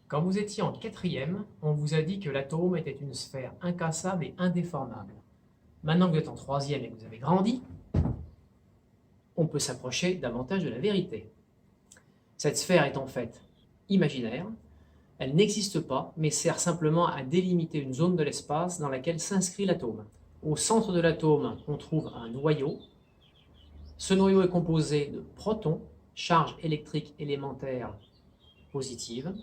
Quand vous étiez en quatrième, on vous a dit que l'atome était une sphère incassable et indéformable. Maintenant que vous êtes en troisième et que vous avez grandi, on peut s'approcher davantage de la vérité. Cette sphère est en fait imaginaire, elle n'existe pas, mais sert simplement à délimiter une zone de l'espace dans laquelle s'inscrit l'atome. Au centre de l'atome, on trouve un noyau. Ce noyau est composé de protons, charge électrique élémentaire positive,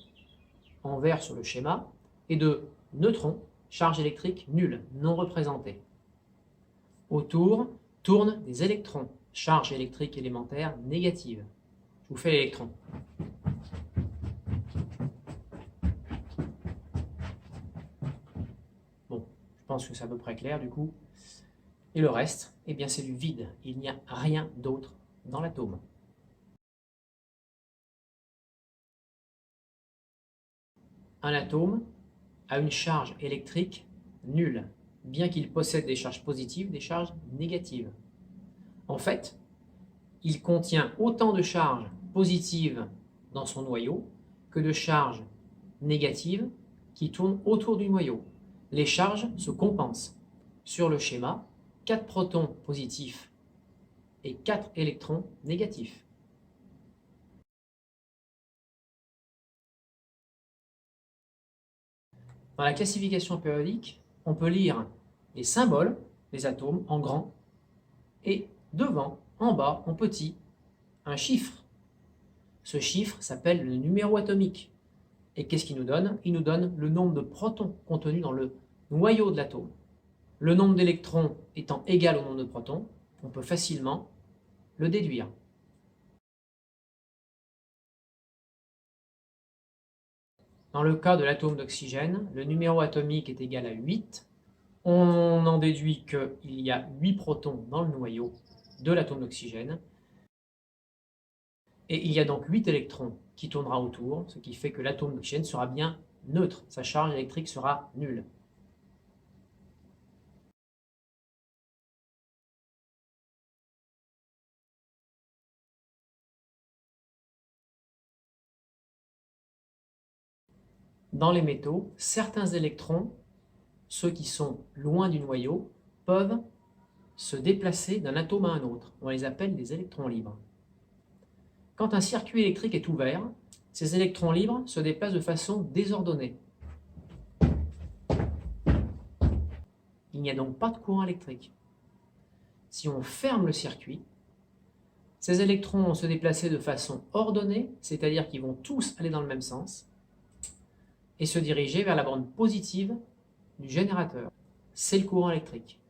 en vert sur le schéma, et de neutrons, charge électrique nulle, non représentée. Autour tournent des électrons, charge électrique élémentaire négative. Je vous fais l'électron. Bon, je pense que c'est à peu près clair du coup. Et le reste, eh bien c'est du vide. Il n'y a rien d'autre dans l'atome. Un atome a une charge électrique nulle, bien qu'il possède des charges positives, des charges négatives. En fait, il contient autant de charges positives dans son noyau que de charges négatives qui tournent autour du noyau. Les charges se compensent. Sur le schéma, 4 protons positifs et 4 électrons négatifs. Dans la classification périodique, on peut lire les symboles des atomes en grand et devant, en bas, en petit, un chiffre. Ce chiffre s'appelle le numéro atomique. Et qu'est-ce qu'il nous donne? Il nous donne le nombre de protons contenus dans le noyau de l'atome. Le nombre d'électrons étant égal au nombre de protons, on peut facilement le déduire. Dans le cas de l'atome d'oxygène, le numéro atomique est égal à 8. On en déduit qu'il y a 8 protons dans le noyau de l'atome d'oxygène. Et il y a donc 8 électrons qui tournera autour, ce qui fait que l'atome d'oxygène sera bien neutre. Sa charge électrique sera nulle. Dans les métaux, certains électrons, ceux qui sont loin du noyau, peuvent se déplacer d'un atome à un autre. On les appelle des électrons libres. Quand un circuit électrique est ouvert, ces électrons libres se déplacent de façon désordonnée. Il n'y a donc pas de courant électrique. Si on ferme le circuit, ces électrons vont se déplacer de façon ordonnée, c'est-à-dire qu'ils vont tous aller dans le même sens, et se diriger vers la bande positive du générateur. C'est le courant électrique.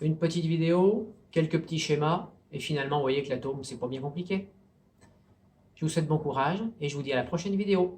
Une petite vidéo, quelques petits schémas, et finalement, vous voyez que l'atome, c'est pas bien compliqué. Je vous souhaite bon courage, et je vous dis à la prochaine vidéo.